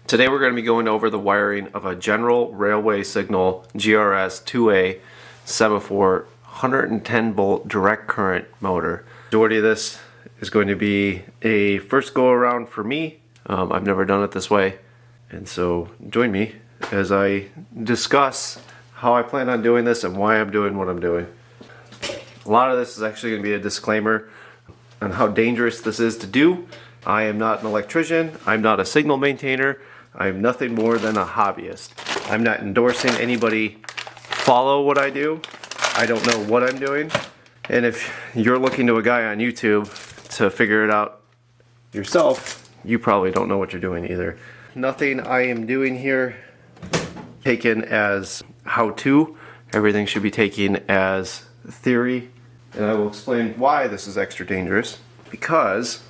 Today we're going to be going over the wiring of a general railway signal GRS 2A Semaphore 110 volt direct current motor. The majority of this is going to be a first go around for me. I've never done it this way, and so join me as I discuss how I plan on doing this and why I'm doing what I'm doing. A lot of this is actually going to be a disclaimer on how dangerous this is to do. I am not an electrician, I'm not a signal maintainer, I'm nothing more than a hobbyist. I'm not endorsing anybody follow what I do. I don't know what I'm doing. And if you're looking to a guy on YouTube to figure it out yourself, you probably don't know what you're doing either. Nothing I am doing here taken as how-to. Everything should be taken as theory. And I will explain why this is extra dangerous. Because,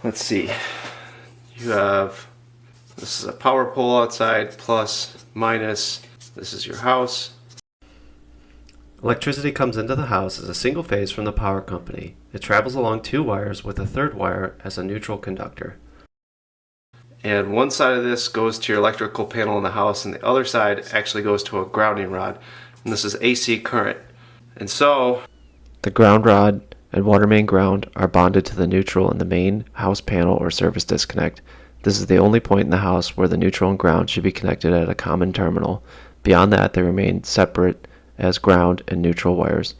let's see, you have, this is a power pole outside, plus, minus, this is your house. Electricity comes into the house as a single phase from the power company. It travels along two wires with a third wire as a neutral conductor. And one side of this goes to your electrical panel in the house, and the other side actually goes to a grounding rod. And this is AC current. And so, the ground rod and water main ground are bonded to the neutral in the main house panel or service disconnect. This is the only point in the house where the neutral and ground should be connected at a common terminal. Beyond that, they remain separate as ground and neutral wires.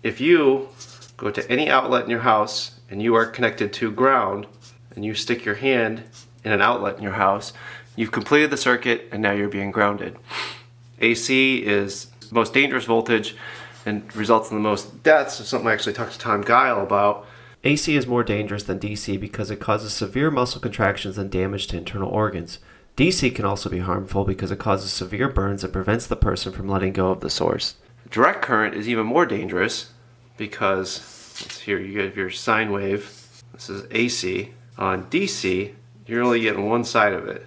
If you go to any outlet in your house and you are connected to ground and you stick your hand in an outlet in your house, you've completed the circuit and now you're being grounded. AC is the most dangerous voltage and results in the most deaths. It's something I actually talked to Tom Guile about. AC is more dangerous than DC because it causes severe muscle contractions and damage to internal organs. DC can also be harmful because it causes severe burns and prevents the person from letting go of the source. Direct current is even more dangerous because, here you get your sine wave, this is AC. On DC, you're only getting one side of it.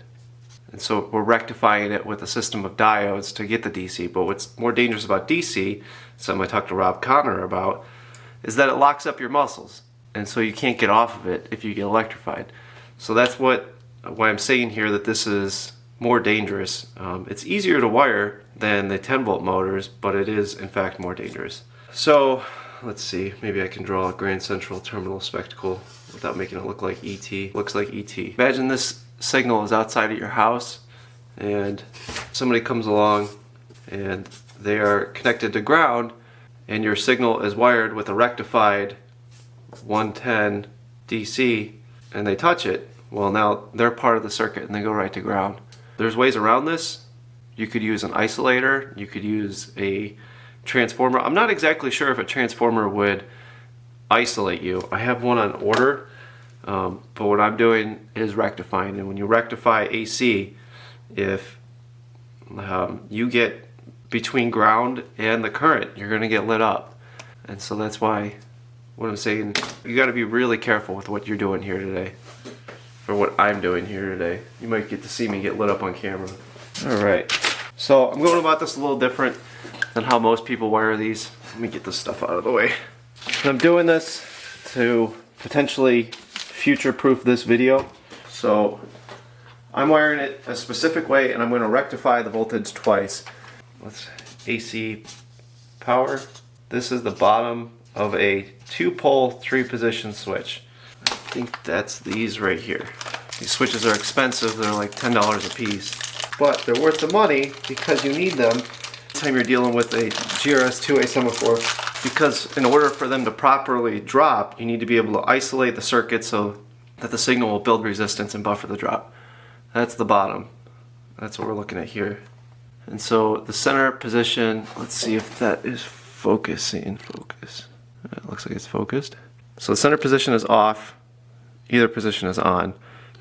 And so we're rectifying it with a system of diodes to get the DC. But what's more dangerous about DC, something I talked to Rob Connor about, is that it locks up your muscles. And so you can't get off of it if you get electrified. So that's why I'm saying here that this is more dangerous. It's easier to wire than the 10 volt motors, but it is in fact more dangerous. So let's see, maybe I can draw a Grand Central terminal spectacle without making it look like ET. Looks like ET. Imagine this signal is outside of your house and somebody comes along and they are connected to ground and your signal is wired with a rectified 110 DC and they touch it. Well, now they're part of the circuit and they go right to ground. There's ways around this. You could use an isolator, you could use a transformer. I'm not exactly sure if a transformer would isolate you. I have one on order. But what I'm doing is rectifying, and when you rectify AC, if you get between ground and the current, you're going to get lit up. And so that's why what I'm saying, you got to be really careful with what you're doing here today, or what I'm doing here today. You might get to see me get lit up on camera. Alright, so I'm going about this a little different than how most people wire these. Let me get this stuff out of the way. I'm doing this to potentially future-proof this video. So I'm wiring it a specific way and I'm going to rectify the voltage twice. Let's AC power. This is the bottom of a 2-pole 3-position switch. I think that's these right here. These switches are expensive, they're like $10 a piece. But they're worth the money because you need them anytime you're dealing with a GRS 2A Semaphore. Because in order for them to properly drop, you need to be able to isolate the circuit so that the signal will build resistance and buffer the drop. That's the bottom. That's what we're looking at here. And so the center position, let's see if that is focusing. Focus. It looks like it's focused. So the center position is off, either position is on.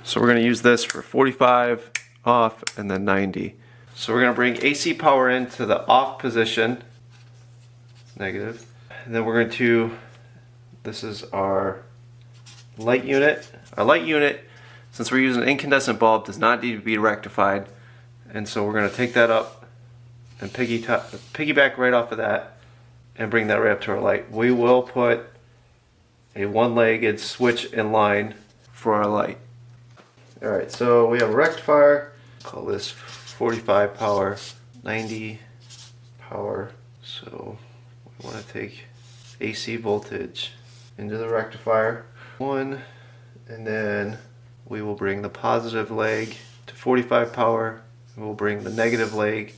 So we're going to use this for 45, off, and then 90. So we're going to bring AC power into the off position, negative. And then we're going to, this is our light unit. Our light unit, since we're using an incandescent bulb, does not need to be rectified. And so we're going to take that up and piggyback right off of that and bring that right up to our light. We will put a one-legged switch in line for our light. Alright, so we have a rectifier call this 45 power, 90 power. So we want to take AC voltage into the rectifier. 1, and then we will bring the positive leg to 45 power. We'll bring the negative leg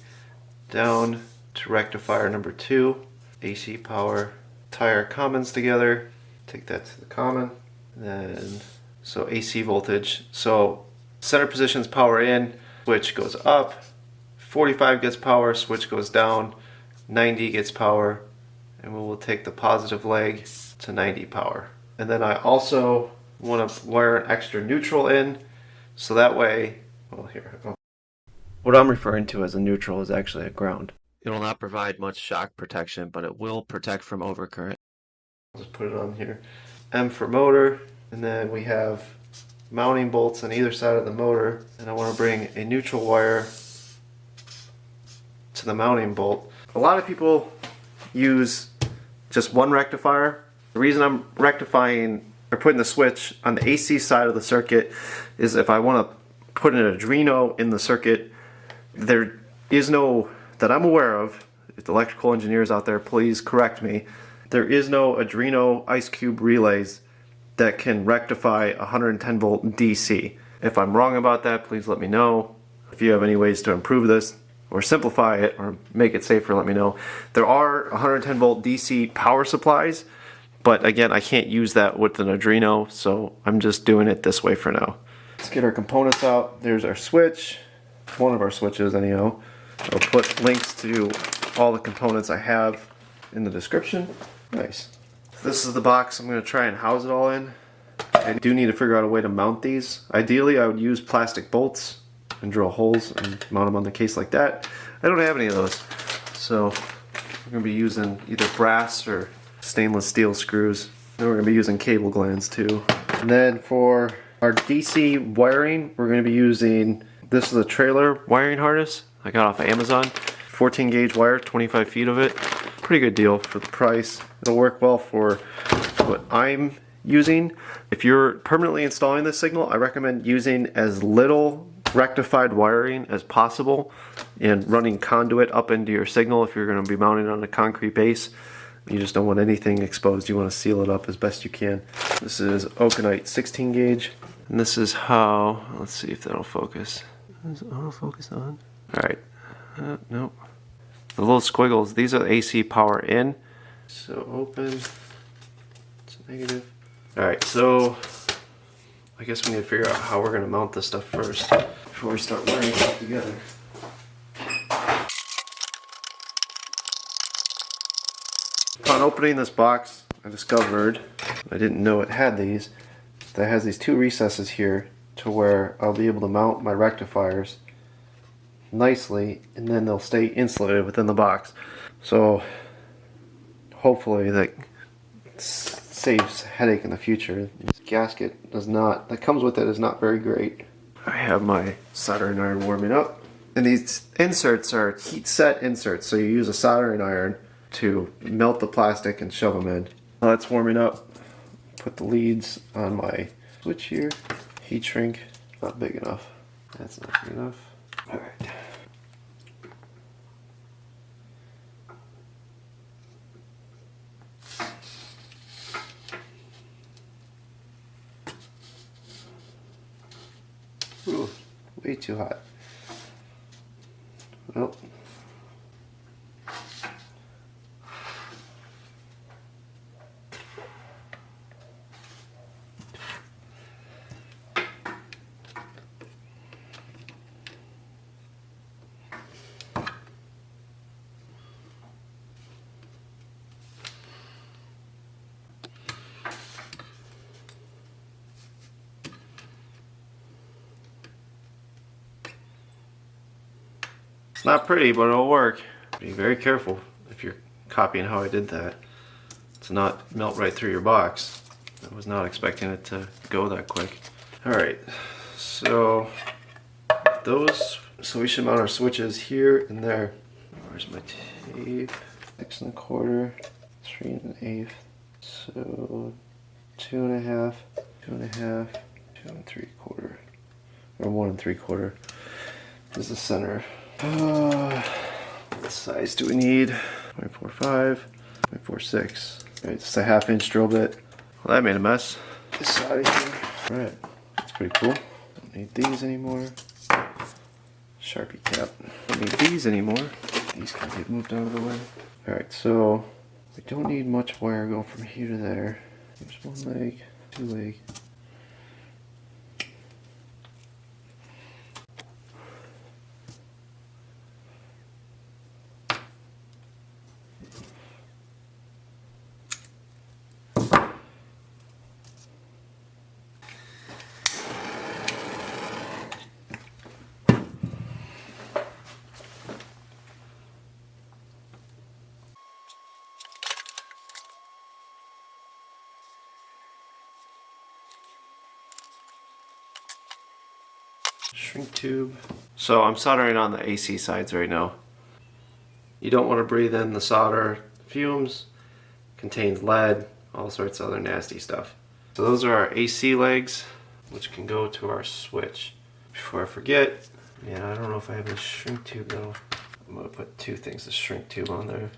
down to rectifier number 2. AC power. Tie our commons together. Take that to the common. And then, so AC voltage. So center position's power in, switch goes up. 45 gets power, switch goes down. 90 gets power, and we will take the positive leg to 90 power. And then I also want to wire an extra neutral in, so that way, well, here. What I'm referring to as a neutral is actually a ground. It will not provide much shock protection, but it will protect from overcurrent. I'll just put it on here. M for motor, and then we have mounting bolts on either side of the motor, and I want to bring a neutral wire to the mounting bolt. A lot of people use just one rectifier. The reason I'm rectifying or putting the switch on the AC side of the circuit is if I want to put an Arduino in the circuit, there is no, that I'm aware of, if the electrical engineers out there, please correct me, there is no Arduino Ice Cube relays that can rectify 110 volt DC. If I'm wrong about that, please let me know. If you have any ways to improve this, or simplify it, or make it safer, let me know. There are 110 volt DC power supplies, but again, I can't use that with an Arduino, so I'm just doing it this way for now. Let's get our components out. There's our switch, one of our switches anyhow. I'll put links to all the components I have in the description. Nice. This is the box I'm going to try and house it all in. I do need to figure out a way to mount these. Ideally, I would use plastic bolts and drill holes and mount them on the case like that. I don't have any of those, so we're going to be using either brass or stainless steel screws. And we're going to be using cable glands too. And then for our DC wiring, we're going to be using, this is a trailer wiring harness I got off of Amazon. 14 gauge wire, 25 feet of it. Pretty good deal for the price. It'll work well for what I'm using. If you're permanently installing this signal, I recommend using as little rectified wiring as possible and running conduit up into your signal if you're going to be mounted on a concrete base. You just don't want anything exposed. You want to seal it up as best you can. This is Okanite 16 gauge. And this is how, let's see if that'll focus. Is it autofocus on? Alright. Nope. The little squiggles, these are AC power in. So open. It's negative. Alright, so I guess we need to figure out how we're going to mount this stuff first before we start wiring it together. Upon opening this box, I discovered, I didn't know it had these, that it has these two recesses here to where I'll be able to mount my rectifiers nicely, and then they'll stay insulated within the box. So hopefully that saves headache in the future. This gasket does not, that comes with it, is not very great. I have my soldering iron warming up, and these inserts are heat set inserts, so you use a soldering iron to melt the plastic and shove them in. While that's warming up, put the leads on my switch here. Heat shrink, not big enough. That's not big enough. Alright. Ooh, way too hot. Well. It's not pretty, but it'll work. Be very careful if you're copying how I did that to not melt right through your box. I was not expecting it to go that quick. Alright, so those, so we should mount our switches here and there. Where's my tape? 6 1/4, 3 1/8. So 2 1/2, 2 1/2, 2 3/4, or 1 3/4. is the center. What size do we need? 0.45, 0.46. Alright, just a 1/2 inch drill bit. Well, that made a mess. This side of here. Alright, that's pretty cool. Don't need these anymore. Sharpie cap. Don't need these anymore. These can get moved out of the way. Alright, so we don't need much wire going from here to there. There's 1 leg, 2 leg. Shrink tube. So I'm soldering on the AC sides right now. You don't want to breathe in the solder fumes. Contains lead, all sorts of other nasty stuff. So those are our AC legs, which can go to our switch. Before I forget, yeah, I don't know if I have a shrink tube though. I'm gonna put 2 things of shrink tube on there.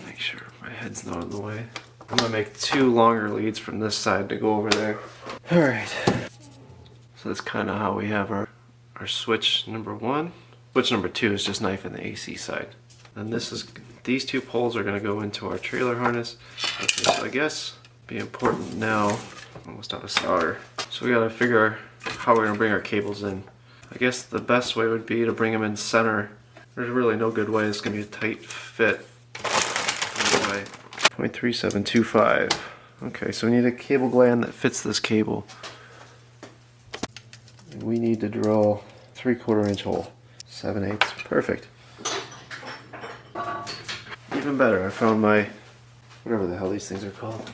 Make sure my head's not in the way. I'm gonna make 2 longer leads from this side to go over there. Alright. So that's kind of how we have our switch number 1. Switch number 2 is just knifing the AC side. And these 2 poles are going to go into our trailer harness. Okay, so I guess be important now. Almost out of solder. So we got to figure how we're going to bring our cables in. I guess the best way would be to bring them in center. There's really no good way. It's going to be a tight fit. Anyway, 0.3725. Okay, so we need a cable gland that fits this cable. We need to drill 3/4 inch hole. 7/8. Perfect. Even better, I found my, whatever the hell these things are called.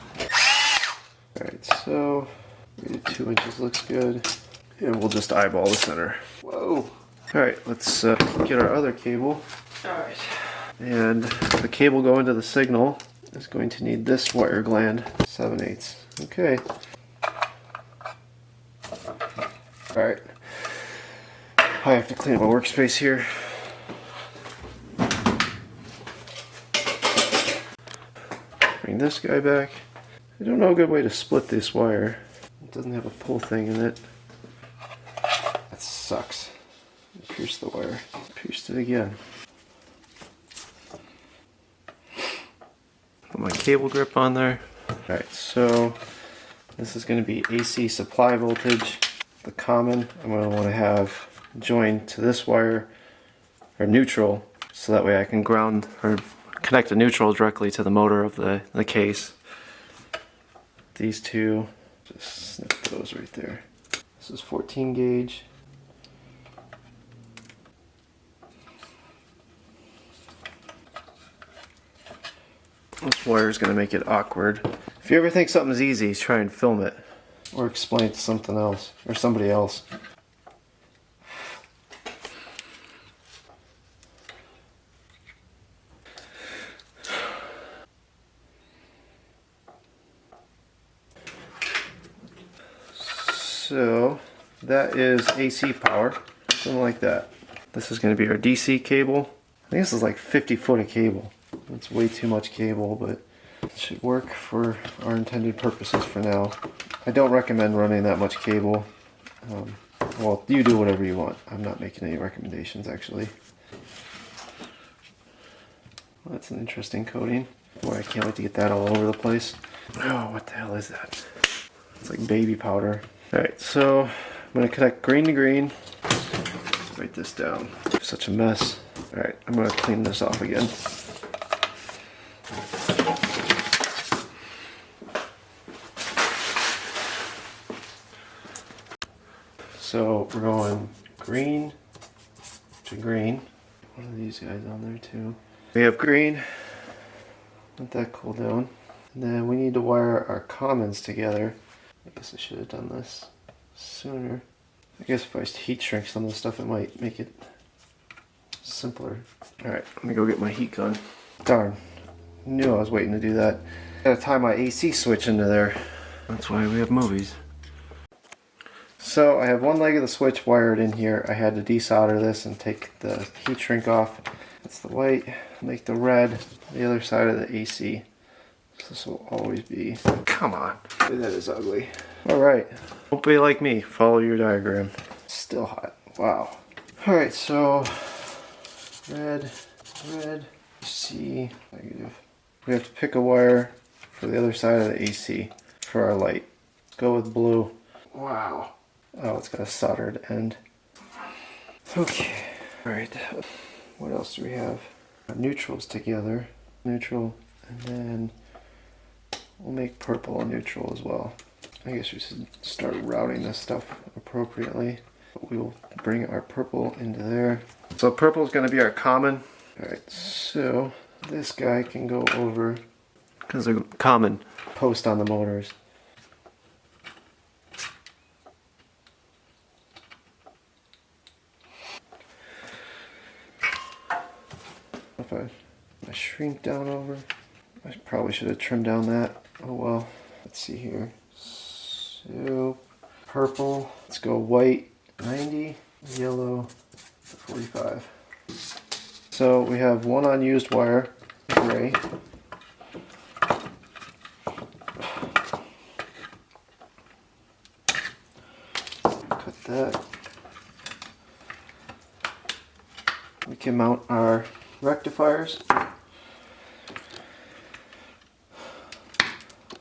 Alright, so maybe 2 inches looks good. And we'll just eyeball the center. Whoa! Alright, let's get our other cable. Alright. And the cable going to the signal is going to need this wire gland. 7/8. Okay. Alright, I have to clean up my workspace here. Bring this guy back. I don't know a good way to split this wire. It doesn't have a pull thing in it. That sucks. Pierce the wire. Pierced it again. Put my cable grip on there. Alright, so this is going to be AC supply voltage. The common I'm going to want to have joined to this wire, or neutral, so that way I can ground or connect the neutral directly to the motor of the case. These 2, just snip those right there. This is 14 gauge. This wire is going to make it awkward. If you ever think something's easy, try and film it. Or explain it to something else, or somebody else. So, that is AC power, something like that. This is going to be our DC cable. I think this is like 50 foot of cable. It's way too much cable, but it should work for our intended purposes for now. I don't recommend running that much cable. Well, you do whatever you want. I'm not making any recommendations, actually. Well, that's an interesting coating. Boy, I can't wait to get that all over the place. Oh, what the hell is that? It's like baby powder. Alright, so I'm going to connect green to green. Let's write this down. Such a mess. Alright, I'm going to clean this off again. So we're going green to green. One of these guys on there too. We have green. Let that cool down. And then we need to wire our commons together. I guess I should have done this sooner. I guess if I heat shrink some of the stuff, it might make it simpler. Alright, let me go get my heat gun. Darn. Knew I was waiting to do that. Gotta tie my AC switch into there. That's why we have movies. So I have one leg of the switch wired in here. I had to desolder this and take the heat shrink off. That's the white. Make the red the other side of the AC. So this will always be. Come on. That is ugly. Alright. Don't be like me. Follow your diagram. Still hot. Wow. Alright, so red, AC, negative. We have to pick a wire for the other side of the AC for our light. Let's go with blue. Wow. Oh, it's got a soldered end. Okay. Alright. What else do we have? Our neutrals together. Neutral. And then we'll make purple a neutral as well. I guess we should start routing this stuff appropriately. We will bring our purple into there. So purple is going to be our common. Alright, so this guy can go over because they're common post on the motors. If I shrink down over, I probably should have trimmed down that. Oh well. Let's see here. So purple. Let's go white 90, yellow 45. So we have one unused wire, gray. Cut that. We can mount our rectifiers.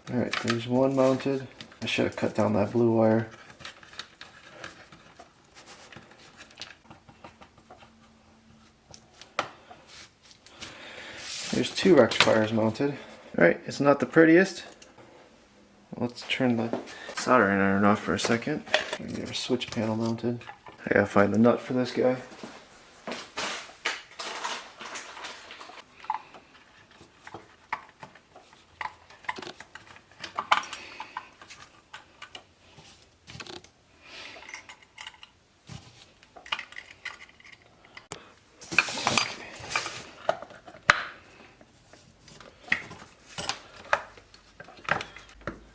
Alright, there's one mounted. I should have cut down that blue wire. There's two rectifiers mounted. Alright, it's not the prettiest. Let's turn the soldering iron off for a second. We get our switch panel mounted. I gotta find the nut for this guy.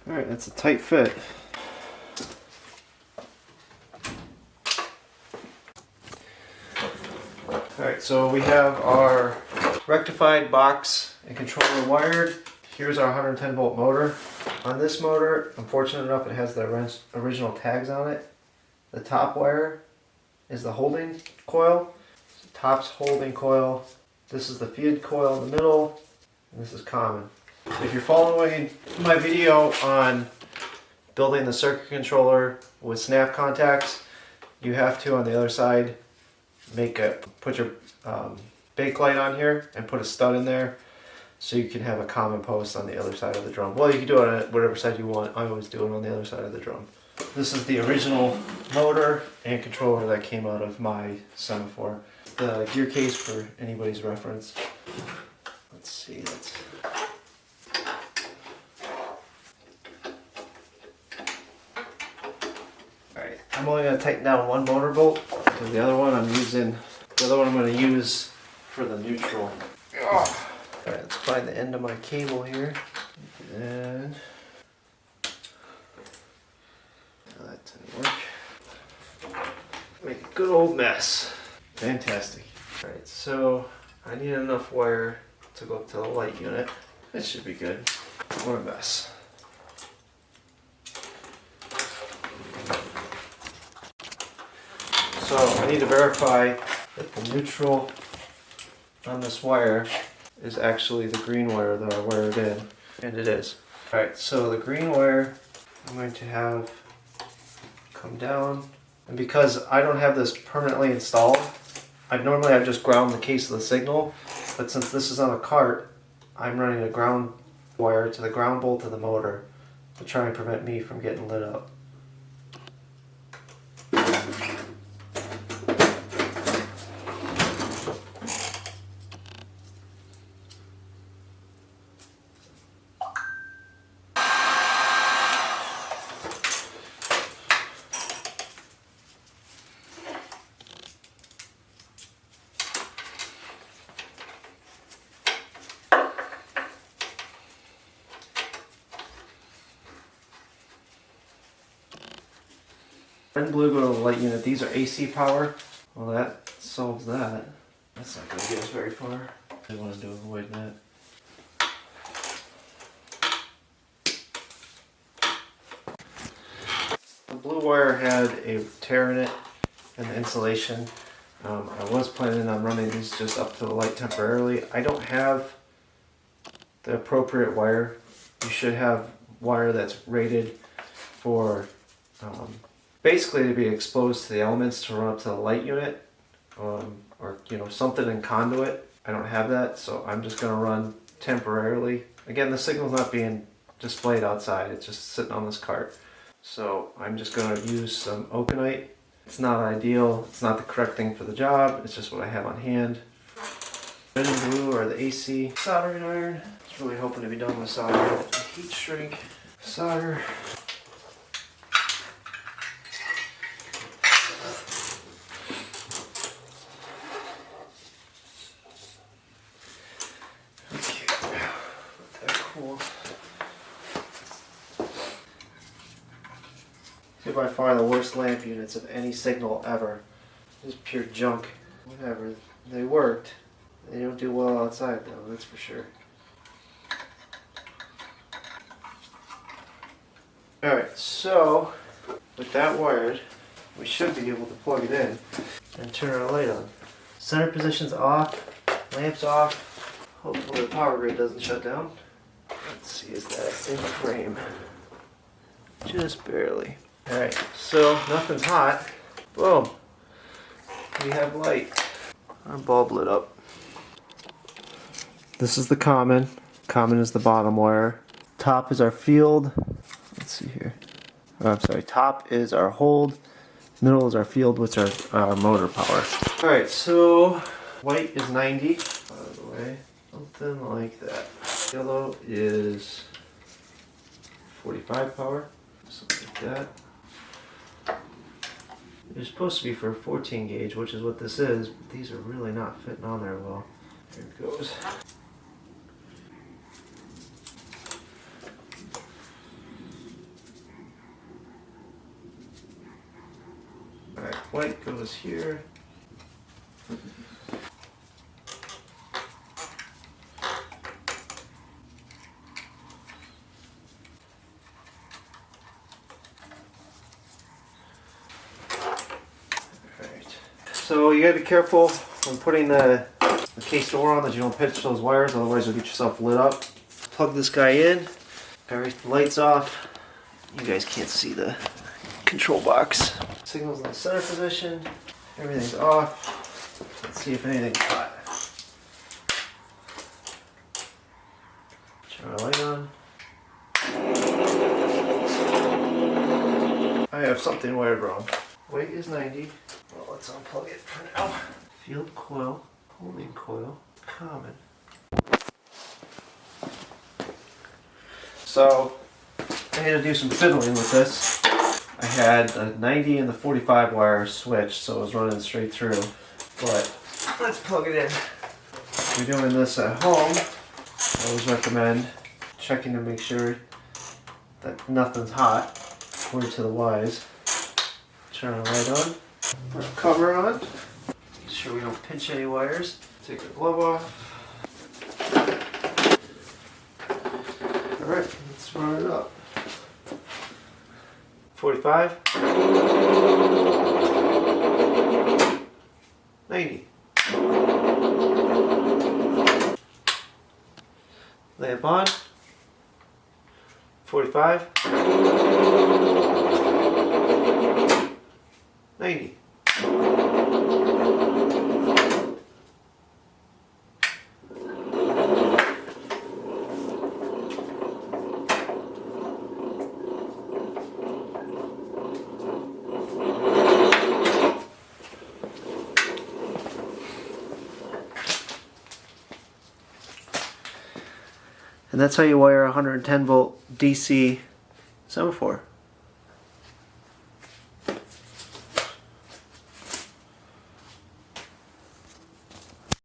Alright, that's a tight fit. Alright, so we have our rectified box and controller wired. Here's our 110 volt motor. On this motor, unfortunate enough, it has the original tags on it. The top wire is the holding coil. Top's holding coil. This is the feed coil in the middle, and this is common. If you're following my video on building the circuit controller with snap contacts, you have to, on the other side, put your bake light on here and put a stud in there so you can have a common post on the other side of the drum. Well, you can do it on whatever side you want. I always do it on the other side of the drum. This is the original motor and controller that came out of my Semaphore. The gear case for anybody's reference. Let's see. Alright, I'm only going to tighten down one motor bolt. So the other one I'm going to use for the neutral. Alright, let's find the end of my cable here. And that didn't work. Make a good old mess. Fantastic. Alright, so I need enough wire to go up to the light unit. This should be good. What a mess. So I need to verify that the neutral on this wire is actually the green wire that I wired in, and it is. Alright, so the green wire I'm going to have come down, and because I don't have this permanently installed, I'd just ground the case of the signal, but since this is on a cart, I'm running a ground wire to the ground bolt of the motor to try and prevent me from getting lit up. Red and blue go to the light unit. These are AC power. Well, that solves that. That's not going to get us very far. I wanted to avoid that. The blue wire had a tear in it and the insulation. I was planning on running these just up to the light temporarily. I don't have the appropriate wire. You should have wire that's rated for basically to be exposed to the elements to run up to the light unit, or something in conduit. I don't have that, so I'm just going to run temporarily. Again, the signal's not being displayed outside, it's just sitting on this cart. So I'm just going to use some oakenite. It's not ideal, it's not the correct thing for the job, it's just what I have on hand. Red and blue are the AC soldering iron. I was really hoping to be done with solder. Heat shrink, solder. These are by far the worst lamp units of any signal ever. Just pure junk. Whatever. They worked. They don't do well outside though, that's for sure. Alright, so with that wired, we should be able to plug it in and turn our light on. Center position's off, lamp's off. Hopefully the power grid doesn't shut down. Let's see, is that in frame? Just barely. Alright, so nothing's hot. Boom. We have light. Our bulb lit up. This is the common. Common is the bottom wire. Top is our field. Let's see here. Oh, I'm sorry. Top is our hold. Middle is our field, which is our motor power. Alright, so white is 90. By the way, something like that. Yellow is 45 power. Something like that. They're supposed to be for a 14 gauge, which is what this is, but these are really not fitting on there well. Here it goes. Alright, white goes here. So you gotta be careful when putting the case door on that you don't pinch those wires, otherwise you'll get yourself lit up. Plug this guy in. Alright, the light's off. You guys can't see the control box. Signal's in the center position. Everything's off. Let's see if anything's hot. Turn our light on. I have something wired wrong. Weight is 90. Well, let's unplug it for now. Field coil, holding coil, common. So, I had to do some fiddling with this. I had the 90 and the 45 wire switched, so it was running straight through. But, let's plug it in. If you're doing this at home, I always recommend checking to make sure that nothing's hot, according to the wise. Turn our light on. Put our cover on. Make sure we don't pinch any wires. Take the glove off. Alright, let's run it up. 45. 90. Lamp on. 45. 90. And that's how you wire a 110 volt DC Semaphore.